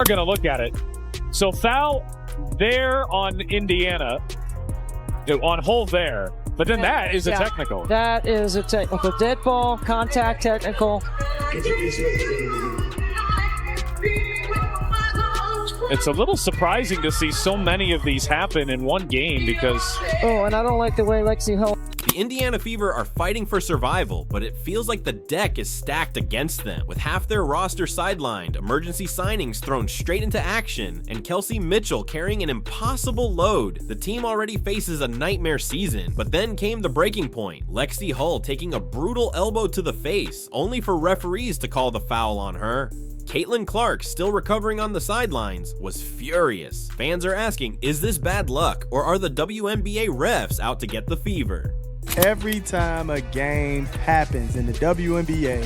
We're going to look at it. So foul there on Indiana, on hole there. But then that is a technical. That is a technical. Dead ball, contact technical. It's a little surprising to see so many of these happen in one game because... Oh, and I don't like the way Lexie held. The Indiana Fever are fighting for survival, but it feels like the deck is stacked against them. With half their roster sidelined, emergency signings thrown straight into action, and Kelsey Mitchell carrying an impossible load, the team already faces a nightmare season. But then came the breaking point, Lexie Hull taking a brutal elbow to the face, only for referees to call the foul on her. Caitlin Clark, still recovering on the sidelines, was furious. Fans are asking, is this bad luck, or are the WNBA refs out to get the Fever? Every time a game happens in the WNBA,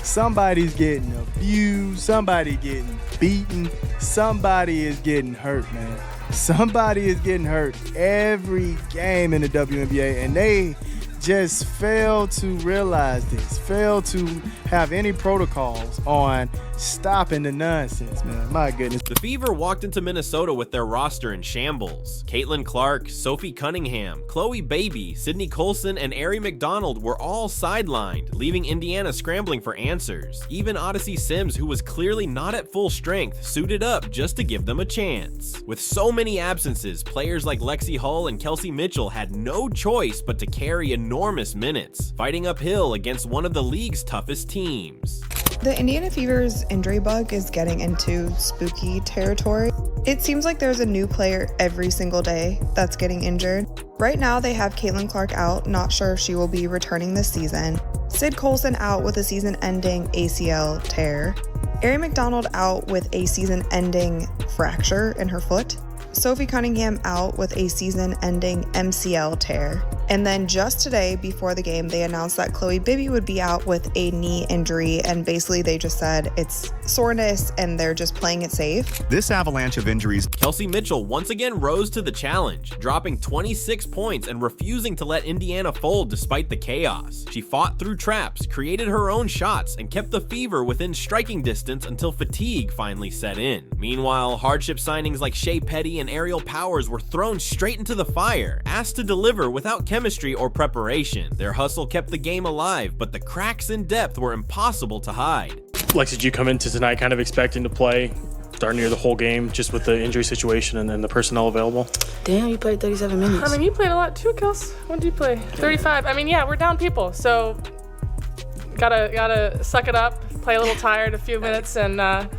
somebody's getting abused, somebody getting beaten, somebody is getting hurt, man. Somebody is getting hurt every game in the WNBA, and they just fail to realize this, fail to have any protocols on stopping the nonsense, man. My goodness. The Fever walked into Minnesota with their roster in shambles. Caitlin Clark, Sophie Cunningham, Chloe Baby, Sydney Colson, and Ari McDonald were all sidelined, leaving Indiana scrambling for answers. Even Odyssey Sims, who was clearly not at full strength, suited up just to give them a chance. With so many absences, players like Lexie Hull and Kelsey Mitchell had no choice but to carry enormous minutes, fighting uphill against one of the league's toughest teams. The Indiana Fever's injury bug is getting into spooky territory. It seems like there's a new player every single day that's getting injured. Right now they have Caitlin Clark out, not sure if she will be returning this season. Sid Colson out with a season-ending ACL tear. Ari McDonald out with a season-ending fracture in her foot. Sophie Cunningham out with a season-ending MCL tear. And then just today, before the game, they announced that Chloe Bibby would be out with a knee injury, and basically they just said it's soreness and they're just playing it safe. This avalanche of injuries. Kelsey Mitchell once again rose to the challenge, dropping 26 points and refusing to let Indiana fold despite the chaos. She fought through traps, created her own shots, and kept the Fever within striking distance until fatigue finally set in. Meanwhile, hardship signings like Shea Petty and Aerial Powers were thrown straight into the fire, asked to deliver without chemistry or preparation. Their hustle kept the game alive, but the cracks in depth were impossible to hide. Lexie, did you come into tonight kind of expecting to play darn near the whole game just with the injury situation and then the personnel available? Damn, you played 37 minutes. I mean, you played a lot too, Kels. When did you play? 35. I mean, yeah, we're down people, so gotta suck it up, play a little tired a few minutes, and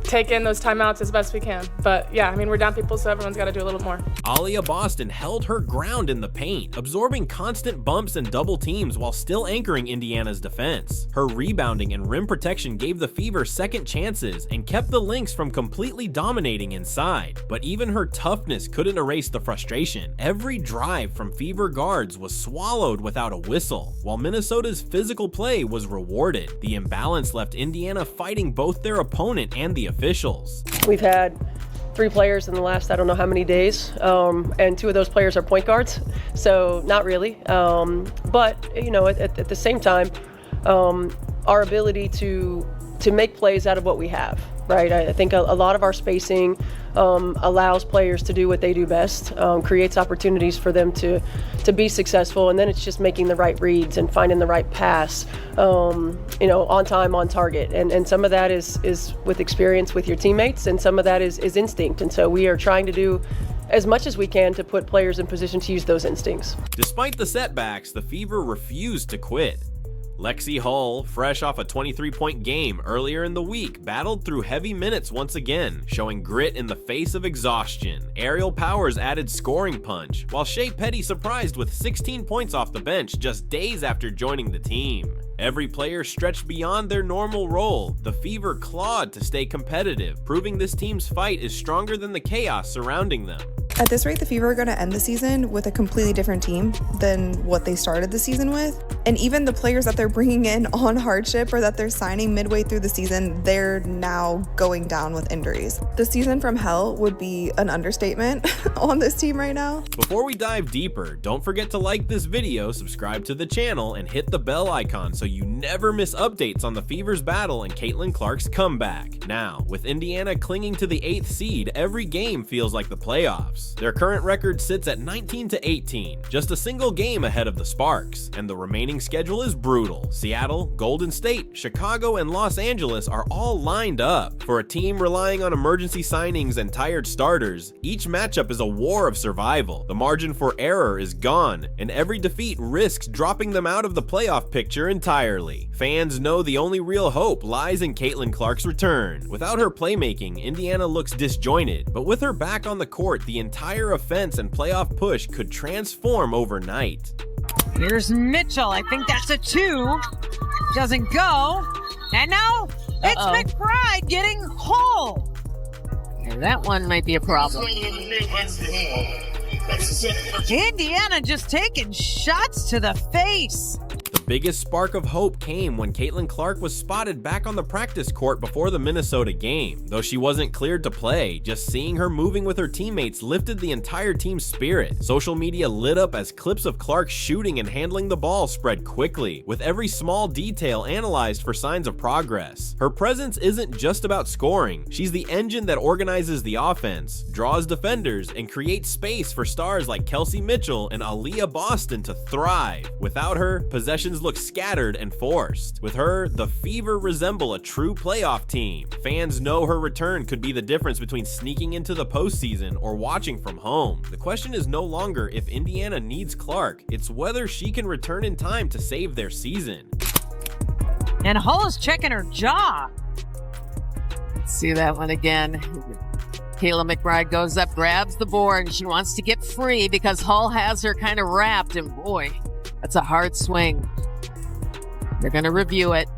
take in those timeouts as best we can. But yeah, I mean, we're down people, so everyone's got to do a little more. Alia Boston held her ground in the paint, absorbing constant bumps and double teams while still anchoring Indiana's defense. Her rebounding and rim protection gave the Fever second chances and kept the Lynx from completely dominating inside. But even her toughness couldn't erase the frustration. Every drive from Fever guards was swallowed without a whistle, while Minnesota's physical play was rewarded. The imbalance left Indiana fighting both their opponent and the officials. We've had 3 players in the last I don't know how many days, and 2 of those players are point guards, so not really. But you know, at the same time, our ability to make plays out of what we have, right? I think a lot of our spacing allows players to do what they do best, creates opportunities for them to be successful, and then it's just making the right reads and finding the right pass, you know, on time, on target. And some of that is with experience with your teammates, and some of that is instinct. And so we are trying to do as much as we can to put players in position to use those instincts. Despite the setbacks, the Fever refused to quit. Lexie Hull, fresh off a 23-point game earlier in the week, battled through heavy minutes once again, showing grit in the face of exhaustion. Aerial Powers added scoring punch, while Shea Petty surprised with 16 points off the bench just days after joining the team. Every player stretched beyond their normal role. The Fever clawed to stay competitive, proving this team's fight is stronger than the chaos surrounding them. At this rate, the Fever are going to end the season with a completely different team than what they started the season with. And even the players that they're bringing in on hardship or that they're signing midway through the season, they're now going down with injuries. The season from hell would be an understatement on this team right now. Before we dive deeper, don't forget to like this video, subscribe to the channel, and hit the bell icon so you never miss updates on the Fever's battle and Caitlin Clark's comeback. Now, with Indiana clinging to the 8th seed, every game feels like the playoffs. Their current record sits at 19-18, just a single game ahead of the Sparks, and the remaining schedule is brutal. Seattle, Golden State, Chicago, and Los Angeles are all lined up. For a team relying on emergency signings and tired starters, each matchup is a war of survival. The margin for error is gone, and every defeat risks dropping them out of the playoff picture entirely. Fans know the only real hope lies in Caitlin Clark's return. Without her playmaking, Indiana looks disjointed, but with her back on the court, the entire offense and playoff push could transform overnight. Here's Mitchell. I think that's a 2. Doesn't go. And now it's McBride getting Hull. And that one might be a problem. Indiana just taking shots to the face. The biggest spark of hope came when Caitlin Clark was spotted back on the practice court before the Minnesota game. Though she wasn't cleared to play, just seeing her moving with her teammates lifted the entire team's spirit. Social media lit up as clips of Clark shooting and handling the ball spread quickly, with every small detail analyzed for signs of progress. Her presence isn't just about scoring, she's the engine that organizes the offense, draws defenders, and creates space for stars like Kelsey Mitchell and Aaliyah Boston to thrive. Without her, possessions look scattered and forced. With her, the Fever resemble a true playoff team. Fans know her return could be the difference between sneaking into the postseason or watching from home. The question is no longer if Indiana needs Clark, it's whether she can return in time to save their season. And Hull is checking her jaw. Let's see that one again. Kayla McBride goes up, grabs the board. She wants to get free because Hull has her kind of wrapped, and boy, that's a hard swing. They're going to review it.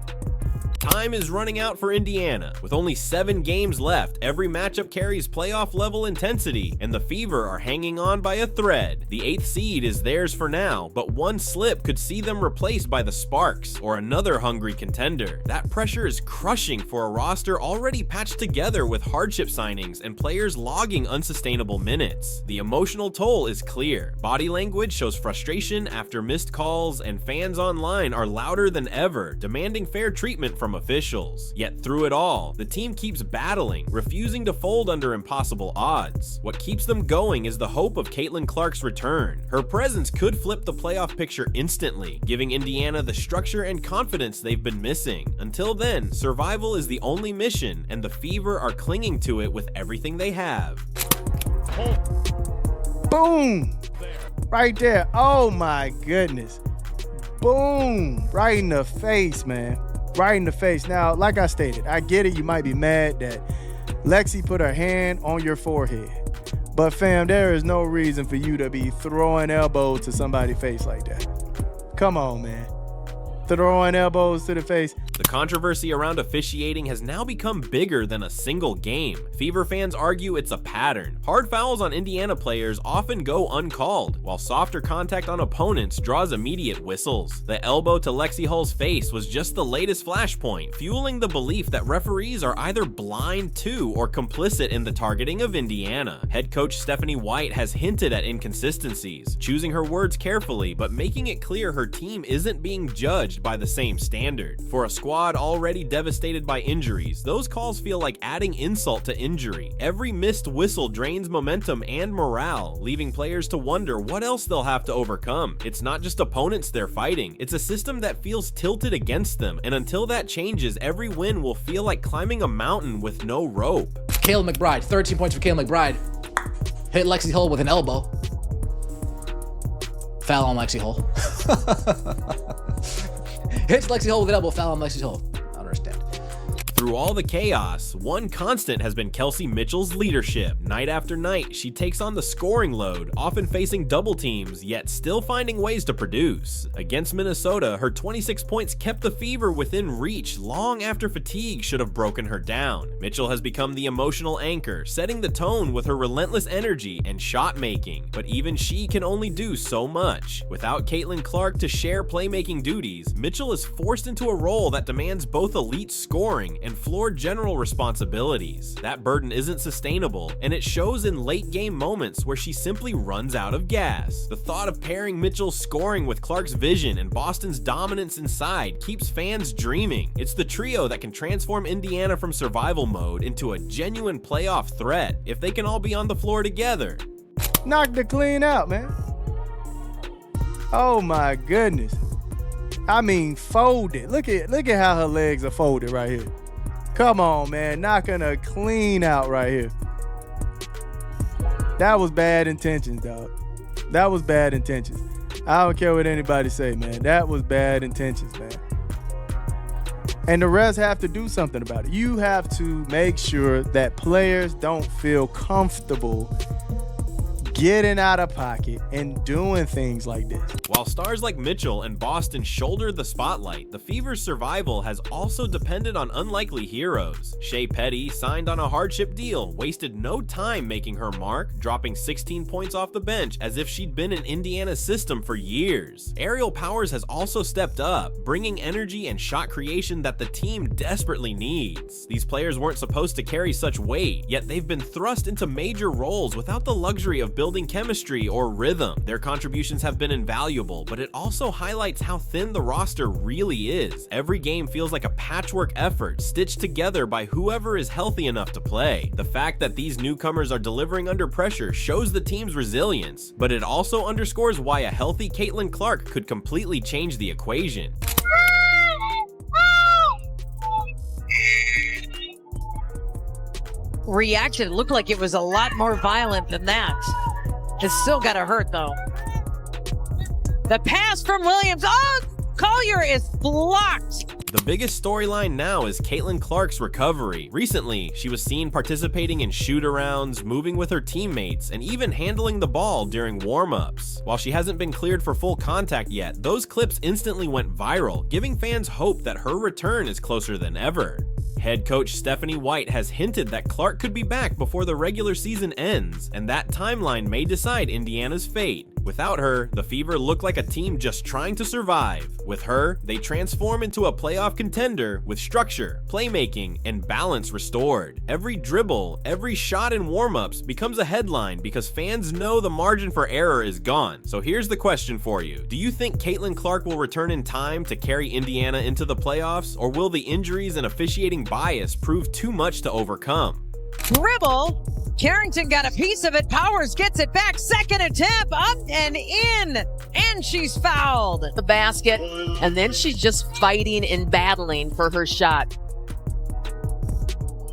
Time is running out for Indiana. With only 7 games left, every matchup carries playoff level intensity, and the Fever are hanging on by a thread. The 8th seed is theirs for now, but one slip could see them replaced by the Sparks or another hungry contender. That pressure is crushing for a roster already patched together with hardship signings and players logging unsustainable minutes. The emotional toll is clear. Body language shows frustration after missed calls, and fans online are louder than ever, demanding fair treatment from officials. Yet through it all, the team keeps battling, refusing to fold under impossible odds. What keeps them going is the hope of Caitlin Clark's return. Her presence could flip the playoff picture instantly, giving Indiana the structure and confidence they've been missing. Until then, survival is the only mission, and the Fever are clinging to it with everything they have. Boom! Right there. Oh my goodness. Boom! Right in the face, man. Right in the face. Now, like I stated, I get it. You might be mad that Lexie put her hand on your forehead. But fam, there is no reason for you to be throwing elbows to somebody's face like that. Come on, man. Throwing elbows to the face. The controversy around officiating has now become bigger than a single game. Fever fans argue it's a pattern. Hard fouls on Indiana players often go uncalled, while softer contact on opponents draws immediate whistles. The elbow to Lexie Hull's face was just the latest flashpoint, fueling the belief that referees are either blind to or complicit in the targeting of Indiana. Head coach Stephanie White has hinted at inconsistencies, choosing her words carefully but making it clear her team isn't being judged by the same standard. For a squad already devastated by injuries, those calls feel like adding insult to injury. Every missed whistle drains momentum and morale, leaving players to wonder what else they'll have to overcome. It's not just opponents they're fighting, it's a system that feels tilted against them, and until that changes, every win will feel like climbing a mountain with no rope. Kayla McBride, 13 points for Kayla McBride. Hit Lexie Hull with an elbow. Foul on Lexie Hull. Hits Lexie Hull with an elbow, foul on Lexie Hull. I don't understand. Through all the chaos, one constant has been Kelsey Mitchell's leadership. Night after night, she takes on the scoring load, often facing double teams, yet still finding ways to produce. Against Minnesota, her 26 points kept the Fever within reach long after fatigue should have broken her down. Mitchell has become the emotional anchor, setting the tone with her relentless energy and shot making, but even she can only do so much. Without Caitlin Clark to share playmaking duties, Mitchell is forced into a role that demands both elite scoring and floor general responsibilities. That burden isn't sustainable, and it shows in late game moments where she simply runs out of gas. The thought of pairing Mitchell's scoring with Clark's vision and Boston's dominance inside keeps fans dreaming. It's the trio that can transform Indiana from survival mode into a genuine playoff threat if they can all be on the floor together. Knocked the clean out, man. Oh my goodness. I mean, folded. Look at how her legs are folded right here. Come on, man. Knocking her clean out right here. That was bad intentions, dog. That was bad intentions. I don't care what anybody say, man. That was bad intentions, man. And the refs have to do something about it. You have to make sure that players don't feel comfortable getting out of pocket and doing things like this. While stars like Mitchell and Boston shoulder the spotlight, the Fever's survival has also depended on unlikely heroes. Shea Petty, signed on a hardship deal, wasted no time making her mark, dropping 16 points off the bench as if she'd been in Indiana's system for years. Aerial Powers has also stepped up, bringing energy and shot creation that the team desperately needs. These players weren't supposed to carry such weight, yet they've been thrust into major roles without the luxury of building chemistry or rhythm. Their contributions have been invaluable, but it also highlights how thin the roster really is. Every game feels like a patchwork effort stitched together by whoever is healthy enough to play. The fact that these newcomers are delivering under pressure shows the team's resilience, but it also underscores why a healthy Caitlin Clark could completely change the equation. Reaction looked like it was a lot more violent than that. It's still gotta hurt though. The pass from Williams. Oh, Collier is blocked. The biggest storyline now is Caitlin Clark's recovery. Recently, she was seen participating in shoot-arounds, moving with her teammates, and even handling the ball during warm-ups. While she hasn't been cleared for full contact yet, those clips instantly went viral, giving fans hope that her return is closer than ever. Head coach Stephanie White has hinted that Clark could be back before the regular season ends, and that timeline may decide Indiana's fate. Without her, the Fever look like a team just trying to survive. With her, they transform into a playoff contender with structure, playmaking, and balance restored. Every dribble, every shot in warm-ups becomes a headline because fans know the margin for error is gone. So here's the question for you. Do you think Caitlin Clark will return in time to carry Indiana into the playoffs, or will the injuries and officiating bias prove too much to overcome? Dribble. Carrington got a piece of it. Powers gets it back. Second attempt, up and in. And she's fouled. The basket, and then she's just fighting and battling for her shot.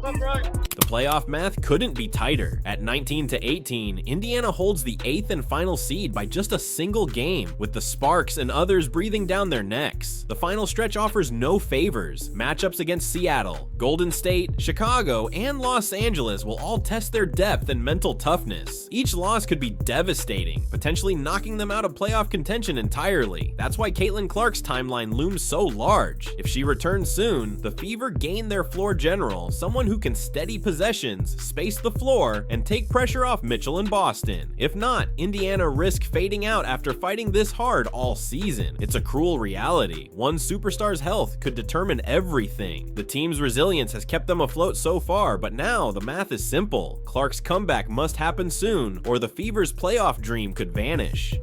The playoff math couldn't be tighter. At 19-18, Indiana holds the 8th and final seed by just a single game, with the Sparks and others breathing down their necks. The final stretch offers no favors. Matchups against Seattle, Golden State, Chicago, and Los Angeles will all test their depth and mental toughness. Each loss could be devastating, potentially knocking them out of playoff contention entirely. That's why Caitlin Clark's timeline looms so large. If she returns soon, the Fever gain their floor general, someone who can steady possessions, space the floor, and take pressure off Mitchell and Boston. If not, Indiana risk fading out after fighting this hard all season. It's a cruel reality. One superstar's health could determine everything. The team's resilience has kept them afloat so far, but now the math is simple. Clark's comeback must happen soon, or the Fever's playoff dream could vanish.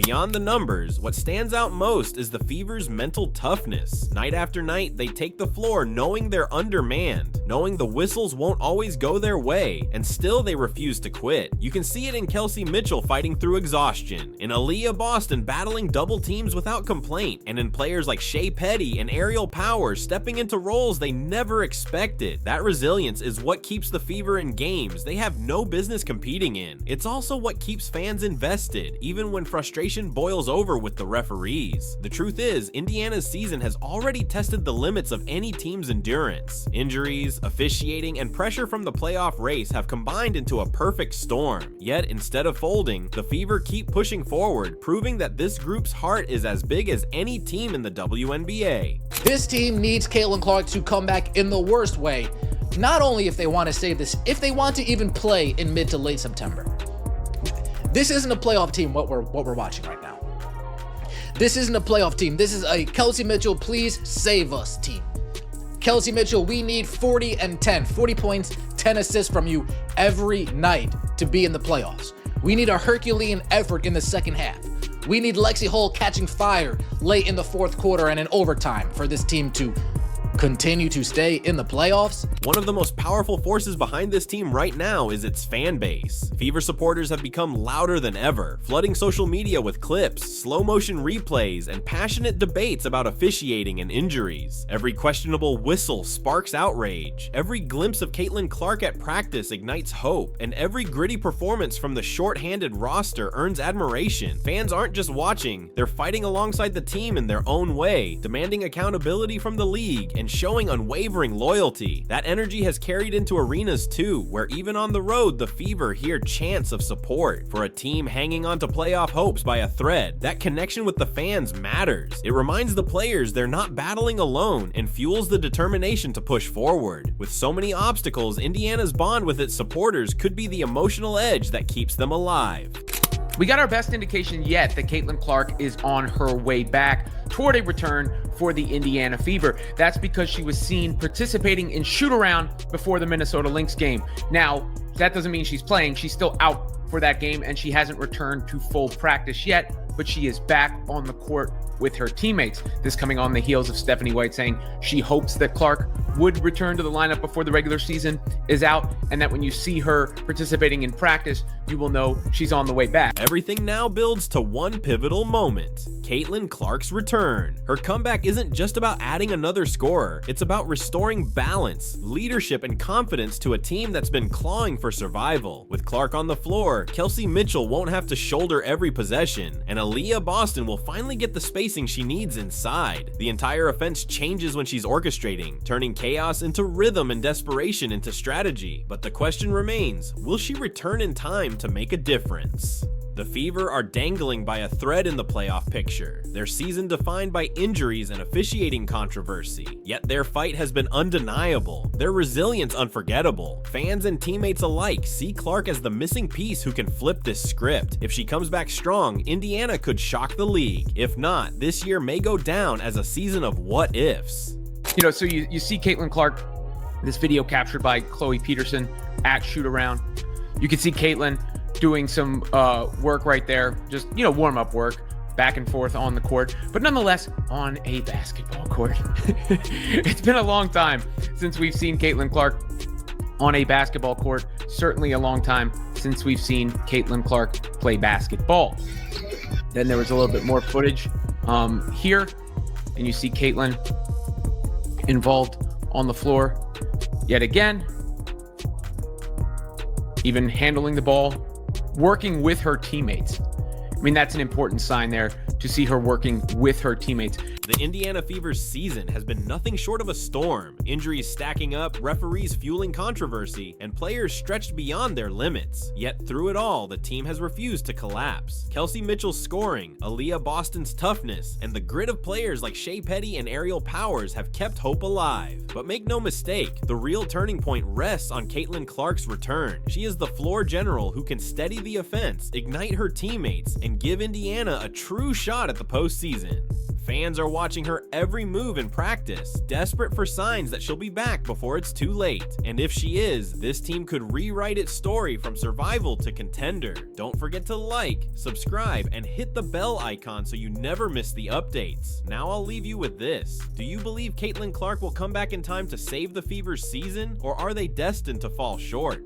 Beyond the numbers, what stands out most is the Fever's mental toughness. Night after night, they take the floor knowing they're undermanned, knowing the whistles won't always go their way, and still they refuse to quit. You can see it in Kelsey Mitchell fighting through exhaustion, in Aaliyah Boston battling double teams without complaint, and in players like Shea Petty and Aerial Powers stepping into roles they never expected. That resilience is what keeps the Fever in games they have no business competing in. It's also what keeps fans invested, even when frustration boils over with the referees. The truth is, Indiana's season has already tested the limits of any team's endurance. Injuries, officiating, and pressure from the playoff race have combined into a perfect storm. Yet, instead of folding, the Fever keep pushing forward, proving that this group's heart is as big as any team in the WNBA. This team needs Caitlin Clark to come back in the worst way. Not only if they want to save this, if they want to even play in mid to late September. This isn't a playoff team, what we're watching right now. This isn't a playoff team. This is a Kelsey Mitchell, please save us team. Kelsey Mitchell, we need 40 and 10, 40 points, 10 assists from you every night to be in the playoffs. We need a Herculean effort in the second half. We need Lexie Hull catching fire late in the fourth quarter and in overtime for this team to continue to stay in the playoffs. One of the most powerful forces behind this team right now is its fan base. Fever supporters have become louder than ever, flooding social media with clips, slow motion replays, and passionate debates about officiating and injuries. Every questionable whistle sparks outrage. Every glimpse of Caitlin Clark at practice ignites hope, and every gritty performance from the short-handed roster earns admiration. Fans aren't just watching, they're fighting alongside the team in their own way, demanding accountability from the league and showing unwavering loyalty. That energy has carried into arenas too, where even on the road, the Fever hear chants of support. For a team hanging on to playoff hopes by a thread, that connection with the fans matters. It reminds the players they're not battling alone and fuels the determination to push forward. With so many obstacles, Indiana's bond with its supporters could be the emotional edge that keeps them alive. We got our best indication yet that Caitlin Clark is on her way back toward a return for the Indiana Fever. That's because she was seen participating in shoot-around before the Minnesota Lynx game. Now, that doesn't mean she's playing. She's still out for that game, and she hasn't returned to full practice yet, but she is back on the court with her teammates. This coming on the heels of Stephanie White saying she hopes that Clark would return to the lineup before the regular season is out, and that when you see her participating in practice, you will know she's on the way back. Everything now builds to one pivotal moment: Caitlin Clark's return. Her comeback isn't just about adding another scorer, it's about restoring balance, leadership, and confidence to a team that's been clawing for survival. With Clark on the floor, Kelsey Mitchell won't have to shoulder every possession, and Aaliyah Boston will finally get the spacing she needs inside. The entire offense changes when she's orchestrating, turning chaos into rhythm and desperation into strategy. But the question remains, will she return in time to make a difference? The Fever are dangling by a thread in the playoff picture, their season defined by injuries and officiating controversy. Yet their fight has been undeniable, their resilience unforgettable. Fans and teammates alike see Clark as the missing piece who can flip this script. If she comes back strong, Indiana could shock the league. If not, this year may go down as a season of what ifs. You know, so you see Caitlin Clark, this video captured by Chloe Peterson at shoot around. You can see Caitlin doing some work right there, just, you know, warm-up work, back and forth on the court, but nonetheless on a basketball court. It's been a long time since we've seen Caitlin Clark on a basketball court, certainly a long time since we've seen Caitlin Clark play basketball. Then there was a little bit more footage here, and you see Caitlin involved on the floor yet again, even handling the ball, working with her teammates. I mean, that's an important sign there, to see her working with her teammates. The Indiana Fever's season has been nothing short of a storm. Injuries stacking up, referees fueling controversy, and players stretched beyond their limits. Yet through it all, the team has refused to collapse. Kelsey Mitchell's scoring, Aaliyah Boston's toughness, and the grit of players like Shea Petty and Aerial Powers have kept hope alive. But make no mistake, the real turning point rests on Caitlin Clark's return. She is the floor general who can steady the offense, ignite her teammates, and give Indiana a true shot at the postseason. Fans are watching her every move in practice, desperate for signs that she'll be back before it's too late. And if she is, this team could rewrite its story from survival to contender. Don't forget to like, subscribe, and hit the bell icon so you never miss the updates. Now I'll leave you with this. Do you believe Caitlin Clark will come back in time to save the Fever's season, or are they destined to fall short?